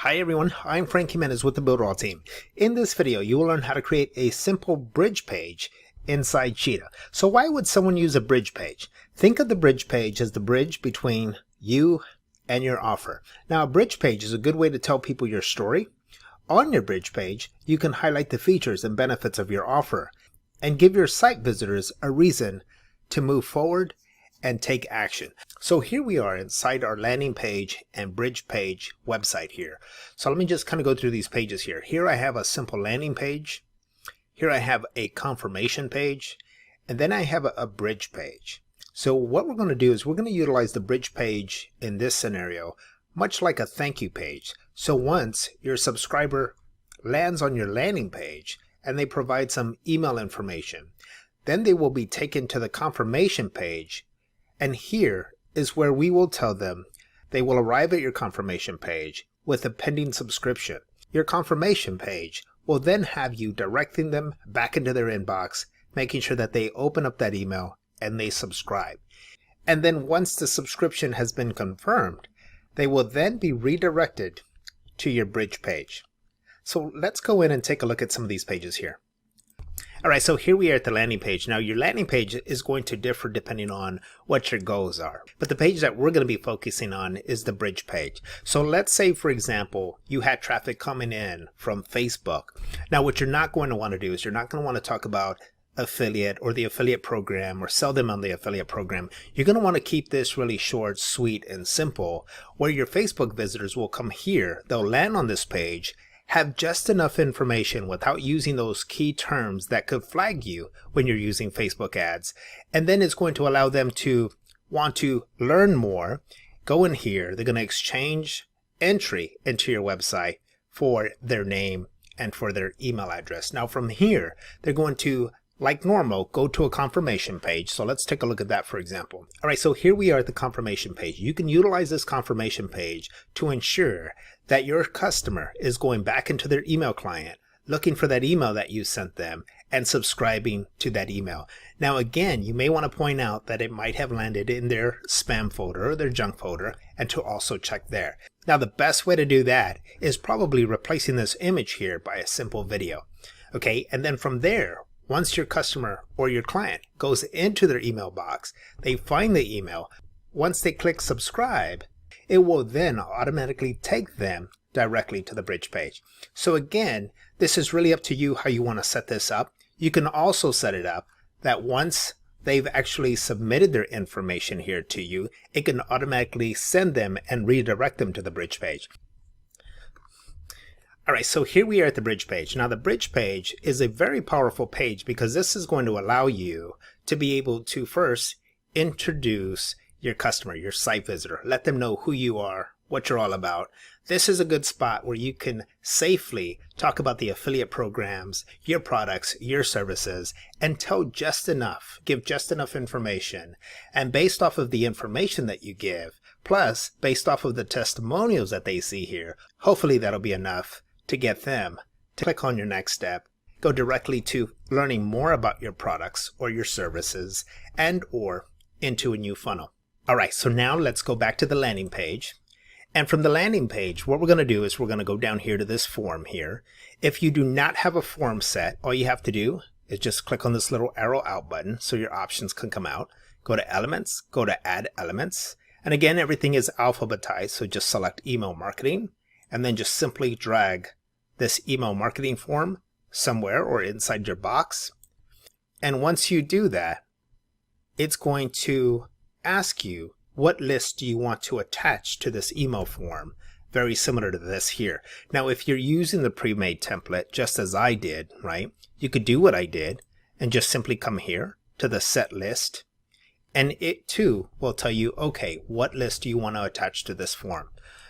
Hi everyone, I'm Frank Jimenez with the BUILDERALL team. In this video, you will learn how to create a simple bridge page inside Cheetah. So why would someone use a bridge page? Think of the bridge page as the bridge between you and your offer. Now, a bridge page is a good way to tell people your story. On your bridge page, you can highlight the features and benefits of your offer and give your site visitors a reason to move forward and take action. So here we are inside our landing page and bridge page website here. So let me just kind of go through these pages here. Here I have a simple landing page. Here I have a confirmation page. And then I have a bridge page. So what we're going to do is we're going to utilize the bridge page in this scenario, much like a thank you page. So once your subscriber lands on your landing page and they provide some email information, then they will be taken to the confirmation page. And here is where we will tell them they will arrive at your confirmation page with a pending subscription. Your confirmation page will then have you directing them back into their inbox, making sure that they open up that email and they subscribe. And then once the subscription has been confirmed, they will then be redirected to your bridge page. So let's go in and take a look at some of these pages here. All right, so here we are at the landing page. Now, your landing page is going to differ depending on what your goals are. But the page that we're going to be focusing on is the bridge page. So let's say, for example, you had traffic coming in from Facebook. Now, what you're not going to want to do is you're not going to want to talk about affiliate or the affiliate program or sell them on the affiliate program. You're going to want to keep this really short, sweet, and simple, where your Facebook visitors will come here. They'll land on this page, have just enough information without using those key terms that could flag you when you're using Facebook ads. And then it's going to allow them to want to learn more. Go in here. They're going to exchange entry into your website for their name and for their email address. Now from here, they're going to, like normal, go to a confirmation page. So let's take a look at that, for example. All right, so here we are at the confirmation page. You can utilize this confirmation page to ensure that your customer is going back into their email client, looking for that email that you sent them and subscribing to that email. Now, again, you may want to point out that it might have landed in their spam folder or their junk folder, and to also check there. Now, the best way to do that is probably replacing this image here by a simple video. Okay, and then from there, once your customer or your client goes into their email box, they find the email. Once they click subscribe, it will then automatically take them directly to the bridge page. So again, this is really up to you how you want to set this up. You can also set it up that once they've actually submitted their information here to you, it can automatically send them and redirect them to the bridge page. All right, so here we are at the bridge page. Now, the bridge page is a very powerful page because this is going to allow you to be able to first introduce your customer, your site visitor. Let them know who you are, what you're all about. This is a good spot where you can safely talk about the affiliate programs, your products, your services, and tell just enough, give just enough information. And based off of the information that you give, plus based off of the testimonials that they see here, hopefully that'll be enough to get them to click on your next step, go directly to learning more about your products or your services, and or into a new funnel. All right, so now let's go back to the landing page. And from the landing page, what we're going to do is we're going to go down here to this form here. If you do not have a form set, all you have to do is just click on this little arrow out button so your options can come out. Go to Elements, go to Add Elements. And again, everything is alphabetized, so just select Email Marketing, and then just simply drag this email marketing form somewhere or inside your box. And once you do that, it's going to ask you what list do you want to attach to this email form, very similar to this here. Now, if you're using the pre-made template, just as I did, right, you could do what I did and just simply come here to the set list, and it too will tell you, okay, what list do you want to attach to this form?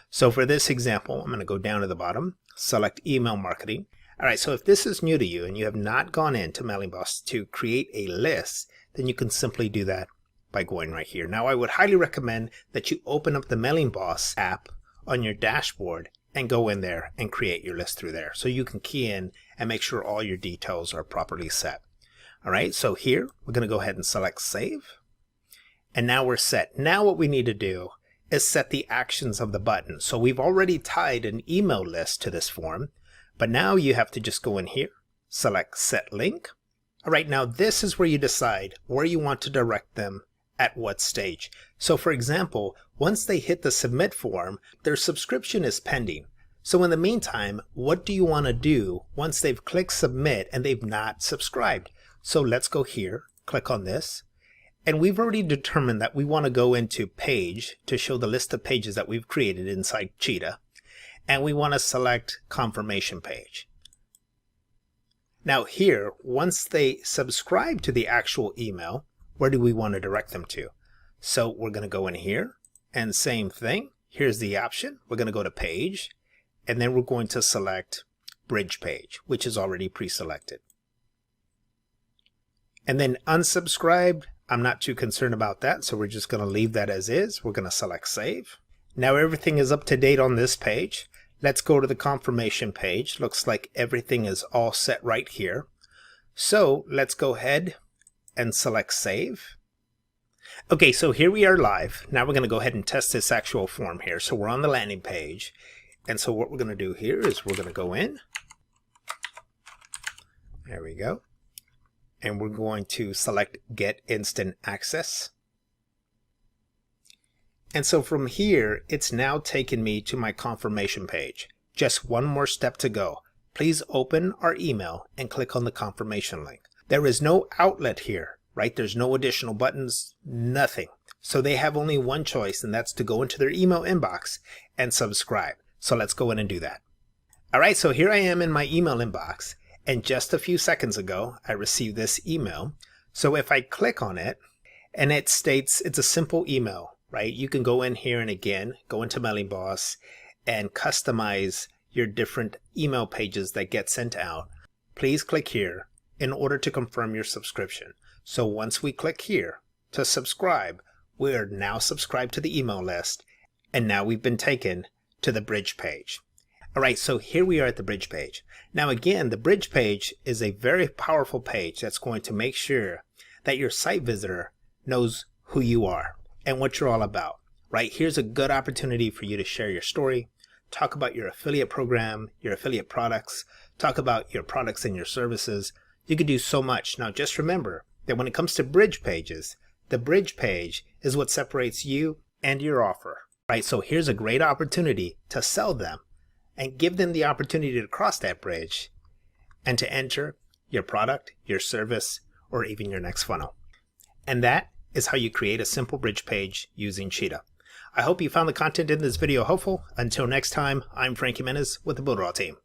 So for this example, I'm going to go down to the bottom, select email marketing. All right, so if this is new to you and you have not gone into Mailing Boss to create a list, then you can simply do that by going right here. Now, I would highly recommend that you open up the Mailing Boss app on your dashboard and go in there and create your list through there. So you can key in and make sure all your details are properly set. All right, so here we're going to go ahead and select Save. And now we're set. Now what we need to do is set the actions of the button. So we've already tied an email list to this form, but now you have to just go in here, select Set Link. All right, now this is where you decide where you want to direct them at what stage. So for example, once they hit the submit form, their subscription is pending. So in the meantime, what do you want to do once they've clicked submit and they've not subscribed? So let's go here, click on this, and we've already determined that we want to go into page to show the list of pages that we've created inside Cheetah, and we want to select confirmation page. Now here, once they subscribe to the actual email, where do we want to direct them to? So we're going to go in here and same thing. Here's the option. We're going to go to page, and then we're going to select bridge page, which is already pre-selected. And then unsubscribed, I'm not too concerned about that, so we're just going to leave that as is. We're going to select save. Now everything is up to date on this page. Let's go to the confirmation page. Looks like everything is all set right here. So let's go ahead and select save. Okay, so here we are live. Now we're going to go ahead and test this actual form here. So we're on the landing page. And so what we're going to do here is we're going to go in. There we go. And we're going to select Get Instant Access. And so from here, it's now taken me to my confirmation page. Just one more step to go. Please open our email and click on the confirmation link. There is no outlet here, right? There's no additional buttons, nothing. So they have only one choice, and that's to go into their email inbox and subscribe. So let's go in and do that. All right, so here I am in my email inbox, and just a few seconds ago, I received this email. So if I click on it, and it states it's a simple email, right? You can go in here and again, go into Mailing Boss and customize your different email pages that get sent out. Please click here in order to confirm your subscription. So once we click here to subscribe, we are now subscribed to the email list, and now we've been taken to the bridge page. All right, so here we are at the bridge page. Now again, the bridge page is a very powerful page that's going to make sure that your site visitor knows who you are and what you're all about, right? Here's a good opportunity for you to share your story, talk about your affiliate program, your affiliate products, talk about your products and your services. You can do so much. Now just remember that when it comes to bridge pages, the bridge page is what separates you and your offer, right? So here's a great opportunity to sell them and give them the opportunity to cross that bridge and to enter your product, your service, or even your next funnel. And that is how you create a simple bridge page using Cheetah. I hope you found the content in this video helpful. Until next time, I'm Frank Jimenez with the BuilderAll team.